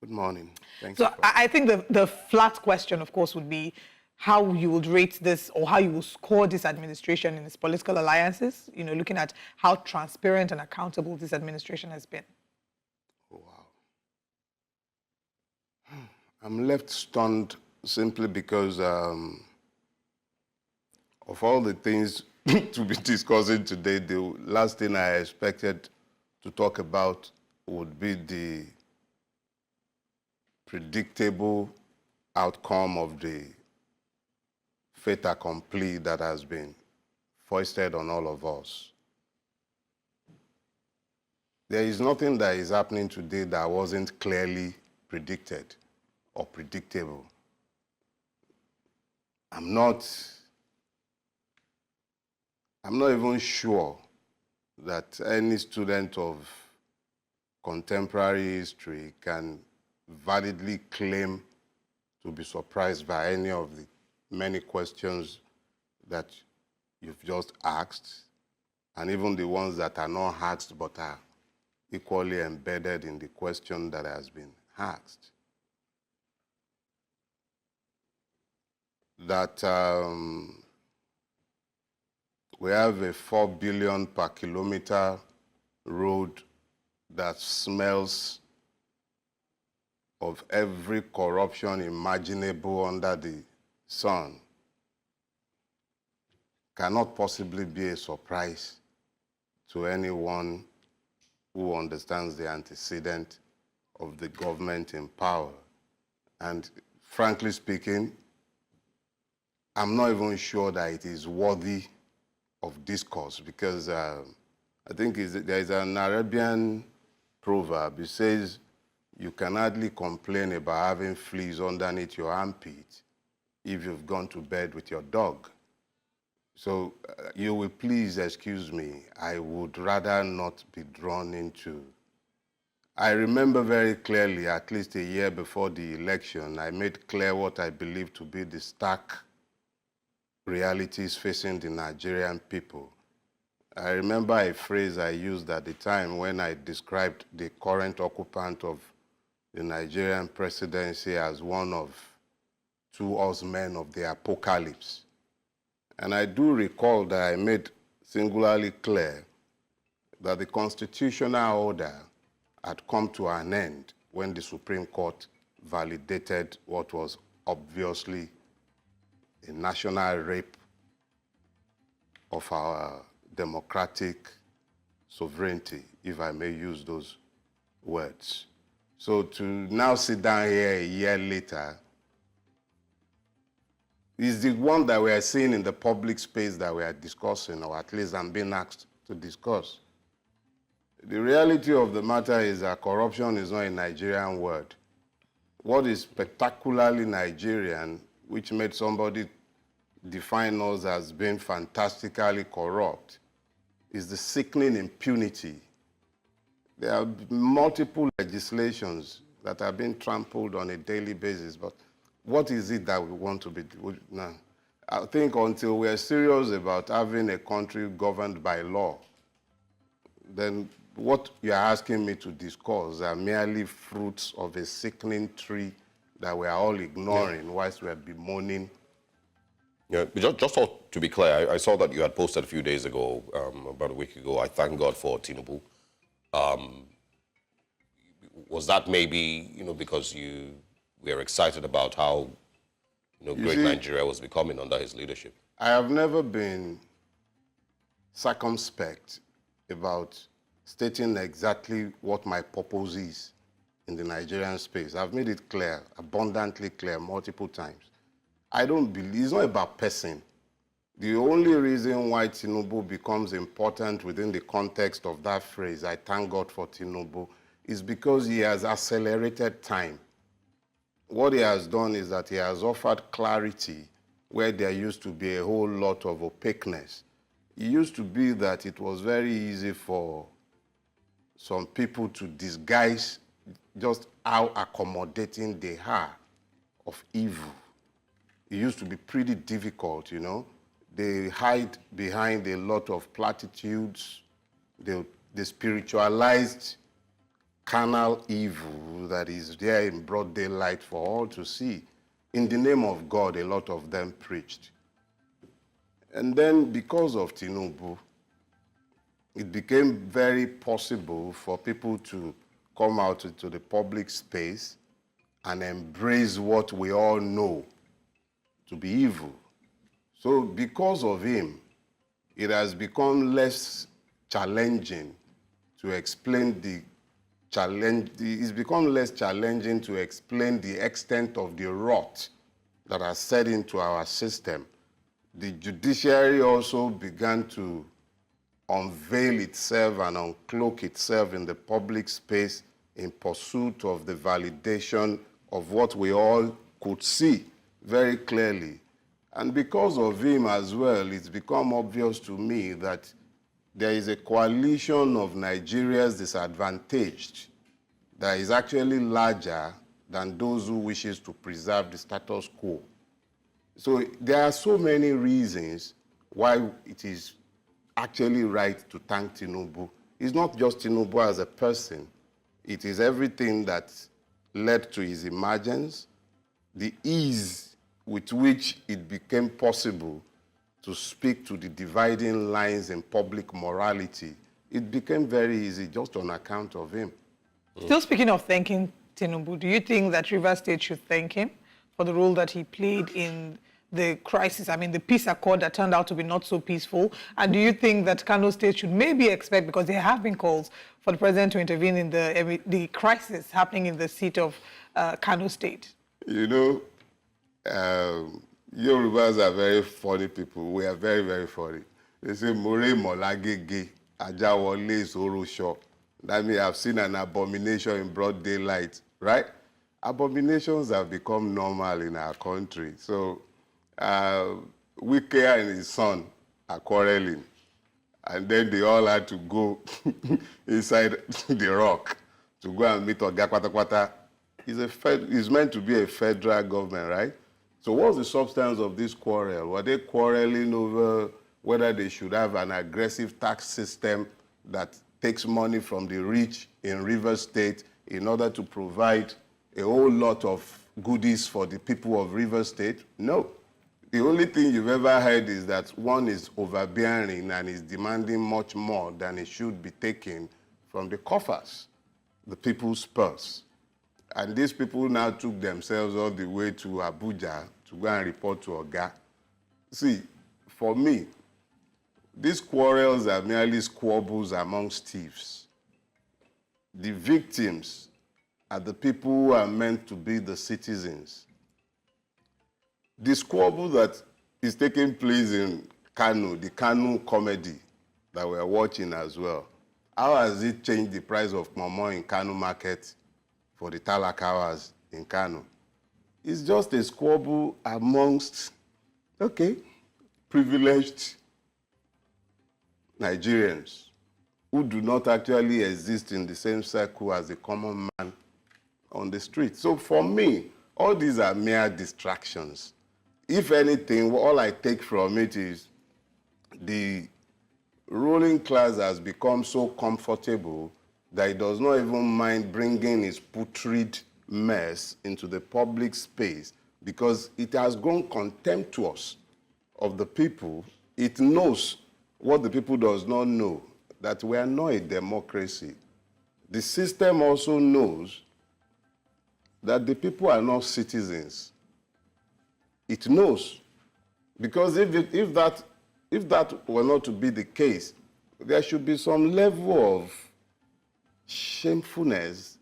Good morning. Thank So you. I think the flat question, of course, would be how you would rate this or how you will score this administration in its political alliances, looking at how transparent and accountable this administration has been. Oh, wow. I'm left stunned simply because of all the things to be discussing today. The last thing I expected to talk about would be the predictable outcome of the fait accompli that has been foisted on all of us. There is nothing that is happening today that wasn't clearly predicted or predictable. I'm not even sure that any student of contemporary history can validly claim to be surprised by any of the many questions that you've just asked, and even the ones that are not asked but are equally embedded in the question that has been asked. That we have a 4 billion per kilometer road that smells of every corruption imaginable under the sun cannot possibly be a surprise to anyone who understands the antecedent of the government in power. And frankly speaking, I'm not even sure that it is worthy of discourse because I think there is an Arabian proverb. It says, you can hardly complain about having fleas underneath your armpit if you've gone to bed with your dog. So you will please excuse me. I would rather not be drawn into. I remember very clearly, at least a year before the election, I made clear what I believe to be the stark realities facing the Nigerian people. I remember a phrase I used at the time when I described the current occupant of the Nigerian presidency as one of two horsemen of the apocalypse. And I do recall that I made singularly clear that the constitutional order had come to an end when the Supreme Court validated what was obviously a national rape of our democratic sovereignty, if I may use those words. So to now sit down here a year later is the one that we are seeing in the public space that we are discussing, or at least I'm being asked to discuss. The reality of the matter is that corruption is not a Nigerian word. What is spectacularly Nigerian, which made somebody define us as being fantastically corrupt, is the sickening impunity. There are multiple legislations that are being trampled on a daily basis, but what is it that we want to be doing now? I think until we're serious about having a country governed by law, then what you're asking me to discuss are merely fruits of a sickening tree that we are all ignoring whilst we are bemoaning. Yeah, just to be clear, I saw that you had posted a few days ago, about a week ago, I thank God for Tinubu. Was that maybe, because you were excited about how, great Nigeria was becoming under his leadership? I have never been circumspect about stating exactly what my purpose is in the Nigerian space. I've made it clear, abundantly clear, multiple times. I don't believe, it's not about person. The only reason why Tinubu becomes important within the context of that phrase, I thank God for Tinubu, is because he has accelerated time. What he has done is that he has offered clarity where there used to be a whole lot of opaqueness. It used to be that it was very easy for some people to disguise just how accommodating they are of evil. It used to be pretty difficult, They hide behind a lot of platitudes. They spiritualized carnal evil that is there in broad daylight for all to see. In the name of God, a lot of them preached. And then because of Tinubu, it became very possible for people to come out into the public space and embrace what we all know to be evil. So because of him, it has become less challenging to explain it's become less challenging to explain the extent of the rot that has set into our system. The judiciary also began to unveil itself and uncloak itself in the public space in pursuit of the validation of what we all could see very clearly. And because of him as well, it's become obvious to me that there is a coalition of Nigerians disadvantaged that is actually larger than those who wishes to preserve the status quo. So there are so many reasons why it is actually right to thank Tinubu. It's not just Tinubu as a person. It is everything that led to his emergence, the ease with which it became possible to speak to the dividing lines in public morality. It became very easy just on account of him. Still speaking of thanking Tinubu, do you think that Rivers State should thank him for the role that he played in the crisis, the peace accord that turned out to be not so peaceful? And do you think that Kanu State should maybe expect, because there have been calls for the president to intervene in the crisis happening in the seat of Kanu State? You know, Yorubas are very funny people. We are very, very funny. They say, More Molagege, Ajawole Sorosho. That means I've seen an abomination in broad daylight, right? Abominations have become normal in our country. So, Wike and his son are quarreling. And then they all had to go inside the rock to go and meet Oga Kwata. It's meant to be a federal government, right? So what's the substance of this quarrel? Were they quarreling over whether they should have an aggressive tax system that takes money from the rich in Rivers State in order to provide a whole lot of goodies for the people of Rivers State? No. The only thing you've ever heard is that one is overbearing and is demanding much more than it should be taken from the coffers, the people's purse. And these people now took themselves all the way to Abuja to go and report to Oga. See, for me, these quarrels are merely squabbles amongst thieves. The victims are the people who are meant to be the citizens. The squabble that is taking place in Kanu, the Kanu comedy that we're watching as well, how has it changed the price of momo in Kanu market for the Talakawas in Kanu? It's just a squabble amongst, privileged Nigerians who do not actually exist in the same circle as the common man on the street. So for me, all these are mere distractions. If anything, all I take from it is the ruling class has become so comfortable that it does not even mind bringing its putrid mess into the public space because it has grown contemptuous of the people. It knows what the people does not know, that we are not a democracy. The system also knows that the people are not citizens. It knows. Because if that were not to be the case, there should be some level of shamefulness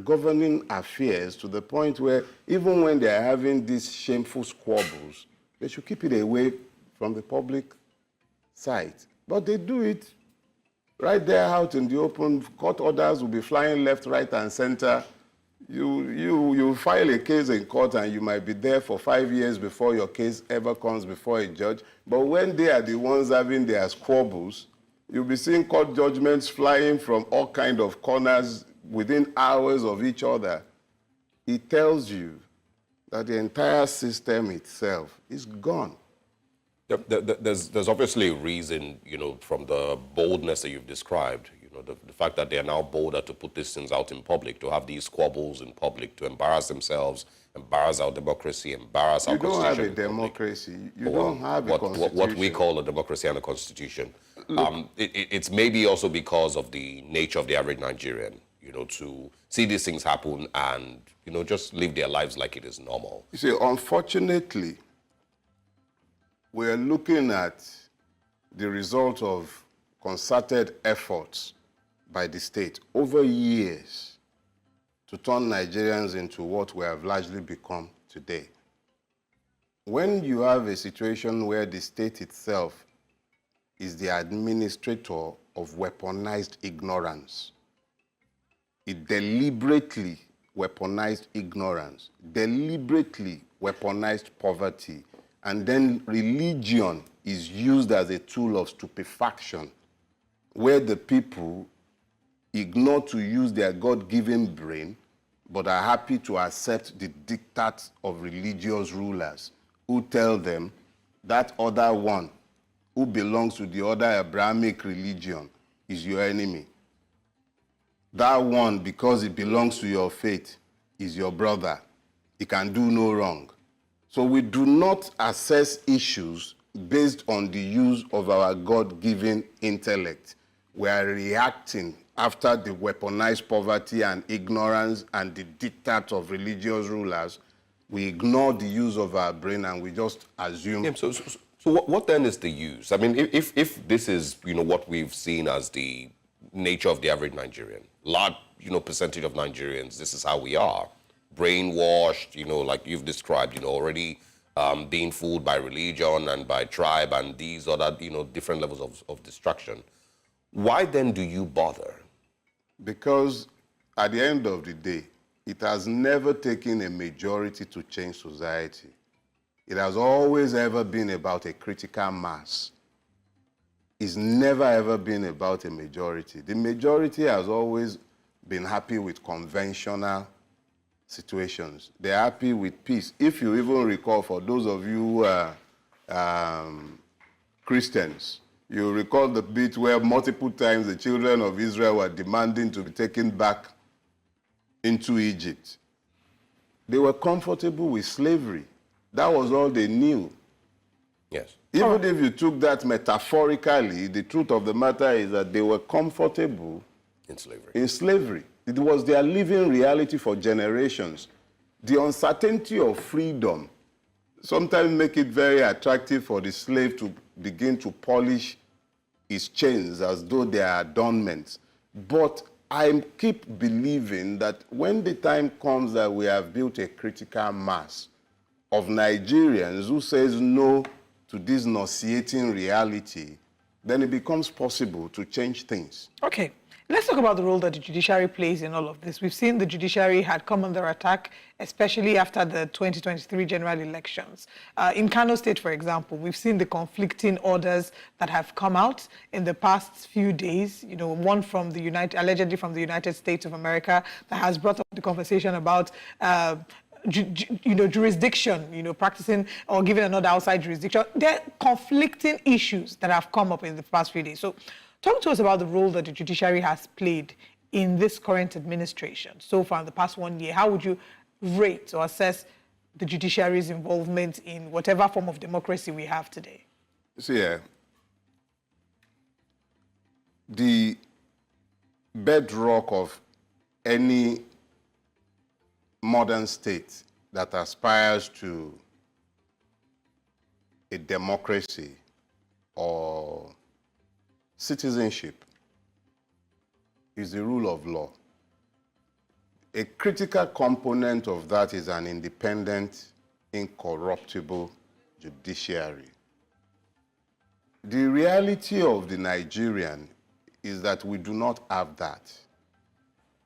governing affairs to the point where even when they are having these shameful squabbles, they should keep it away from the public sight. But they do it right there out in the open. Court orders will be flying left, right, and center. You file a case in court and you might be there for 5 years before your case ever comes before a judge. But when they are the ones having their squabbles, you'll be seeing court judgments flying from all kinds of corners within hours of each other. It tells you that the entire system itself is gone. There's obviously a reason, from the boldness that you've described, the fact that they are now bolder to put these things out in public, to have these squabbles in public, to embarrass themselves, embarrass our democracy, embarrass our constitution. You don't have a democracy. You don't have a constitution. What we call a democracy and a constitution. It's maybe also because of the nature of the average Nigerian, to see these things happen and, just live their lives like it is normal. You see, unfortunately, we're looking at the result of concerted efforts by the state over years to turn Nigerians into what we have largely become today. When you have a situation where the state itself is the administrator of weaponized ignorance, it deliberately weaponized ignorance, deliberately weaponized poverty, and then religion is used as a tool of stupefaction, where the people ignore to use their God-given brain, but are happy to accept the diktats of religious rulers who tell them that other one who belongs to the other Abrahamic religion is your enemy. That one, because it belongs to your faith, is your brother. He can do no wrong. So we do not assess issues based on the use of our God-given intellect. We are reacting after the weaponized poverty and ignorance and the diktat of religious rulers. We ignore the use of our brain and we just assume. Yeah, so what then is the use? I mean, if this is, what we've seen as the nature of the average Nigerian, large, percentage of Nigerians, this is how we are, brainwashed, like you've described, already being fooled by religion and by tribe and these other, different levels of destruction. Why then do you bother? Because at the end of the day, it has never taken a majority to change society. It has always ever been about a critical mass. It's never ever been about a majority. The majority has always been happy with conventional situations. They're happy with peace. If you even recall, for those of you who are Christians, you recall the bit where multiple times the children of Israel were demanding to be taken back into Egypt. They were comfortable with slavery. That was all they knew. Yes. Even if you took that metaphorically, the truth of the matter is that they were comfortable in slavery. It was their living reality for generations. The uncertainty of freedom sometimes make it very attractive for the slave to begin to polish his chains as though they are adornments. But I keep believing that when the time comes that we have built a critical mass of Nigerians who says no to this nauseating reality, then it becomes possible to change things. Okay. Let's talk about the role that the judiciary plays in all of this. We've seen the judiciary had come under attack, especially after the 2023 general elections. In Kanu State, for example, we've seen the conflicting orders that have come out in the past few days. One from the allegedly from the United States of America that has brought up the conversation about jurisdiction, practicing or giving another outside jurisdiction. There are conflicting issues that have come up in the past few days. So talk to us about the role that the judiciary has played in this current administration so far in the past 1 year. How would you rate or assess the judiciary's involvement in whatever form of democracy we have today? See, the bedrock of any modern state that aspires to a democracy or citizenship is the rule of law. A critical component of that is an independent, incorruptible judiciary. The reality of the Nigerian is that we do not have that.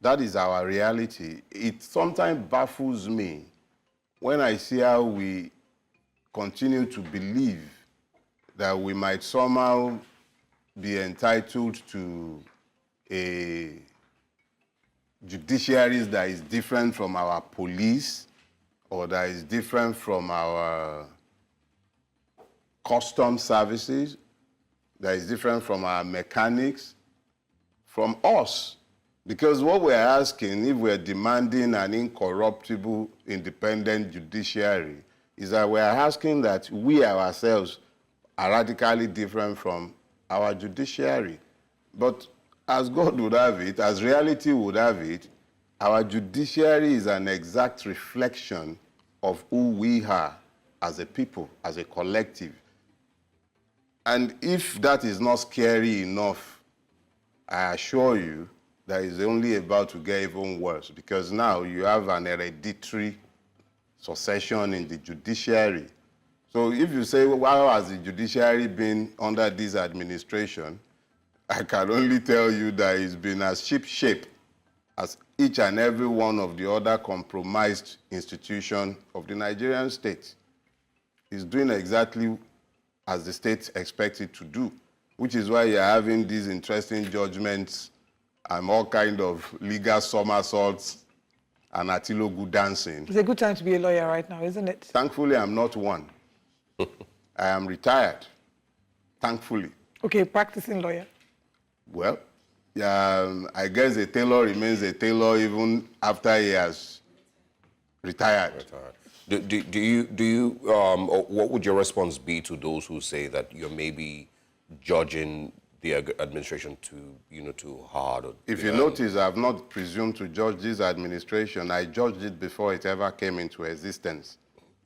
That is our reality. It sometimes baffles me when I see how we continue to believe that we might somehow be entitled to a judiciary that is different from our police or that is different from our custom services, that is different from our mechanics, from us. Because what we're asking, if we're demanding an incorruptible, independent judiciary, is that we're asking that we ourselves are radically different from our judiciary. But as God would have it, as reality would have it, our judiciary is an exact reflection of who we are as a people, as a collective. And if that is not scary enough, I assure you that it's only about to get even worse, because now you have an hereditary succession in the judiciary. So if you say, well, how has the judiciary been under this administration? I can only tell you that it's been as ship-shape as each and every one of the other compromised institutions of the Nigerian state. It's doing exactly as the state expects it to do, which is why you're having these interesting judgments and all kind of legal somersaults and atilogu dancing. It's a good time to be a lawyer right now, isn't it? Thankfully, I'm not one. I am retired, thankfully. Okay, practicing lawyer. Well, I guess a tailor remains a tailor even after he has retired. What would your response be to those who say that you're maybe judging the administration too hard? If you notice, I've not presumed to judge this administration. I judged it before it ever came into existence.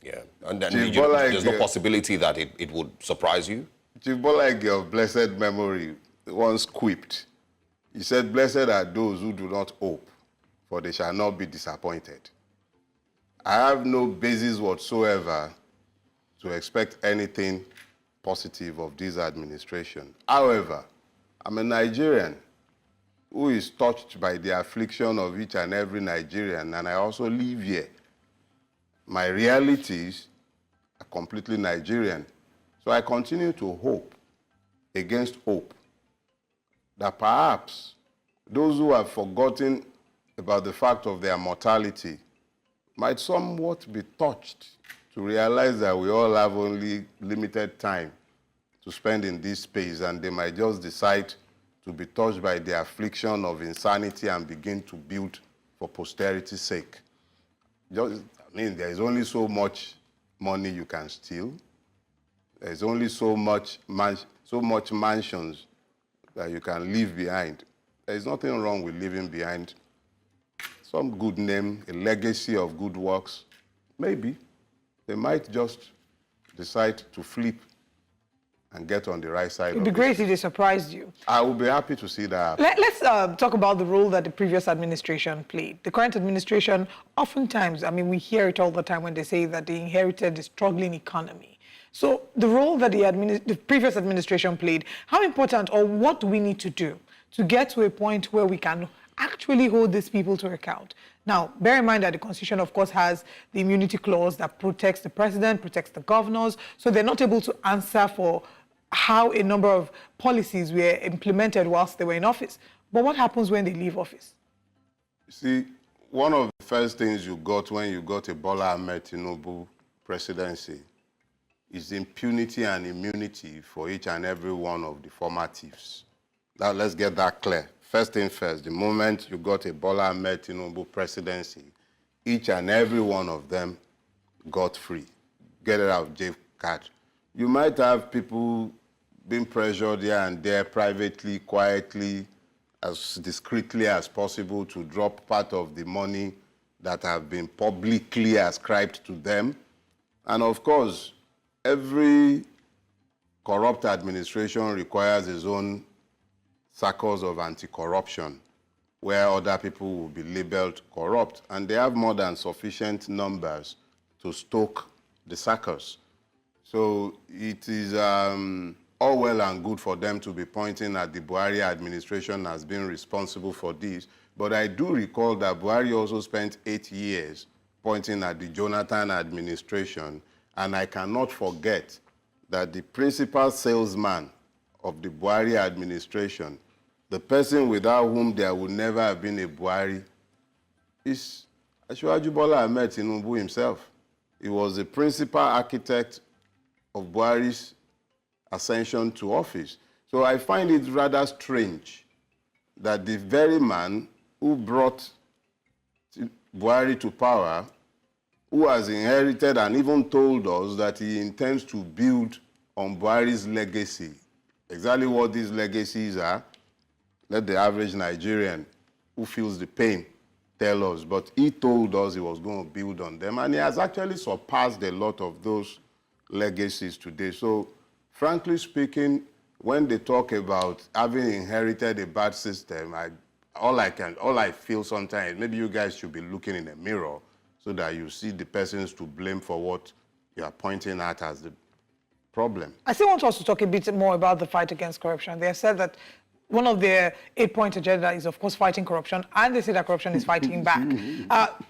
Yeah, and then there's no possibility that it would surprise you? Chief Bolage of blessed memory once quipped. He said, "Blessed are those who do not hope, for they shall not be disappointed." I have no basis whatsoever to expect anything positive of this administration. However, I'm a Nigerian who is touched by the affliction of each and every Nigerian, and I also live here. My realities are completely Nigerian. So I continue to hope against hope that perhaps those who have forgotten about the fact of their mortality might somewhat be touched to realize that we all have only limited time to spend in this space, and they might just decide to be touched by the affliction of insanity and begin to build for posterity's sake. There is only so much money you can steal. There's only so much mansions that you can leave behind. There's nothing wrong with leaving behind some good name, a legacy of good works. Maybe they might just decide to flip and get on the right side. It would be great if they surprised you. I would be happy to see that. Let's talk about the role that the previous administration played. The current administration, oftentimes, I mean, we hear it all the time when they say that they inherited the struggling economy. So the role that the previous administration played, how important or what do we need to do to get to a point where we can actually hold these people to account? Now, bear in mind that the Constitution, of course, has the immunity clause that protects the president, protects the governors, so they're not able to answer for how a number of policies were implemented whilst they were in office. But what happens when they leave office? See, one of the first things you got when you got a Bola Ahmed Tinubu presidency is impunity and immunity for each and every one of the former thieves. Now, let's get that clear. First thing first, the moment you got a Bola Ahmed Tinubu presidency, each and every one of them got free. Get it out of jail card. You might have people being pressured here and there privately, quietly, as discreetly as possible to drop part of the money that have been publicly ascribed to them. And of course, every corrupt administration requires its own circles of anti-corruption, where other people will be labeled corrupt, and they have more than sufficient numbers to stoke the circles. So it is all well and good for them to be pointing at the Buhari administration as being responsible for this, but I do recall that Buhari also spent 8 years pointing at the Jonathan administration, and I cannot forget that the principal salesman of the Buhari administration, the person without whom there would never have been a Buhari, is Asiwaju Bola Ahmed Tinubu himself. He was the principal architect of Buhari's ascension to office. So I find it rather strange that the very man who brought Buhari to power, who has inherited and even told us that he intends to build on Buhari's legacy. Exactly what these legacies are, let the average Nigerian who feels the pain tell us. But he told us he was going to build on them, and he has actually surpassed a lot of those legacies today. So, frankly speaking, when they talk about having inherited a bad system, all I feel sometimes, maybe you guys should be looking in a mirror so that you see the persons to blame for what you are pointing at as the problem. I still want us to talk a bit more about the fight against corruption. They have said that one of their 8-point agenda is, of course, fighting corruption, and they say that corruption is fighting back.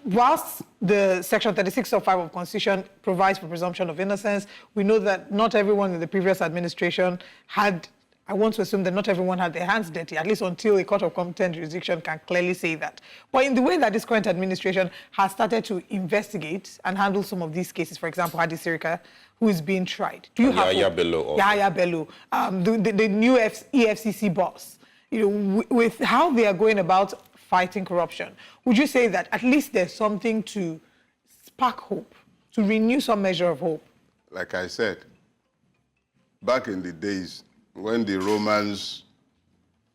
Whilst the Section 36 of 5 of the Constitution provides for presumption of innocence, we know that not everyone in the previous administration had, I want to assume that not everyone had their hands dirty, at least until a court of competent jurisdiction can clearly say that. But in the way that this current administration has started to investigate and handle some of these cases, for example, Hadi Sirika, who is being tried. Do you have Yahya Bello? Yahya Bello, the new EFCC boss. You know, with how they are going about fighting corruption, would you say that at least there's something to spark hope, to renew some measure of hope? Like I said, back in the days when the Romans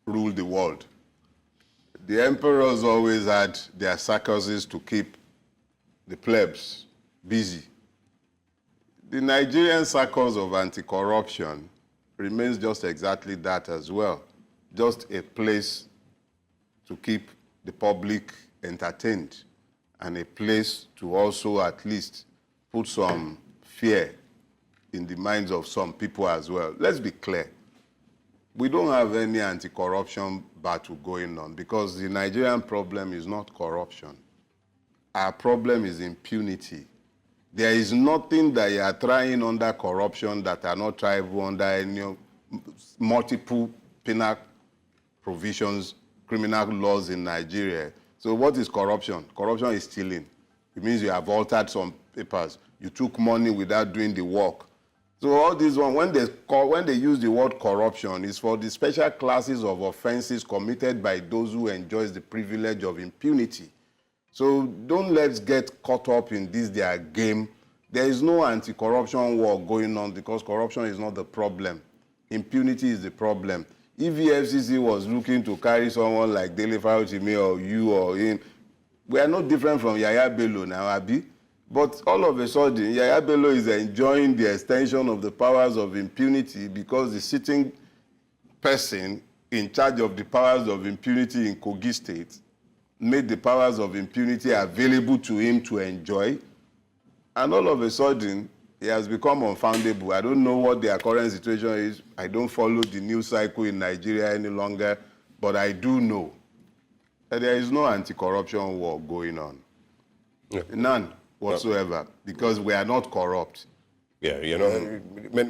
ruled the world, the emperors always had their circuses to keep the plebs busy. The Nigerian circus of anti-corruption remains just exactly that as well. Just a place to keep the public entertained and a place to also at least put some fear in the minds of some people as well. Let's be clear. We don't have any anti-corruption battle going on because the Nigerian problem is not corruption. Our problem is impunity. There is nothing that you are trying under corruption that are not triable under any multiple penal provisions, criminal laws in Nigeria. So what is corruption? Corruption is stealing. It means you have altered some papers. You took money without doing the work. So all these one, when they use the word corruption, is for the special classes of offenses committed by those who enjoys the privilege of impunity. So don't let's get caught up in this their game. There is no anti-corruption war going on because corruption is not the problem. Impunity is the problem. If the FCC was looking to carry someone like Dele, Farotimi, or you or him, we are no different from Yahya Bello now, Abi. But all of a sudden, Yahya Bello is enjoying the extension of the powers of impunity because the sitting person in charge of the powers of impunity in Kogi State made the powers of impunity available to him to enjoy. And all of a sudden, he has become unfoundable. I don't know what their current situation is. I don't follow the news cycle in Nigeria any longer, but I do know that there is no anti-corruption war going on. Yeah. None whatsoever, because we are not corrupt. Yeah, you know,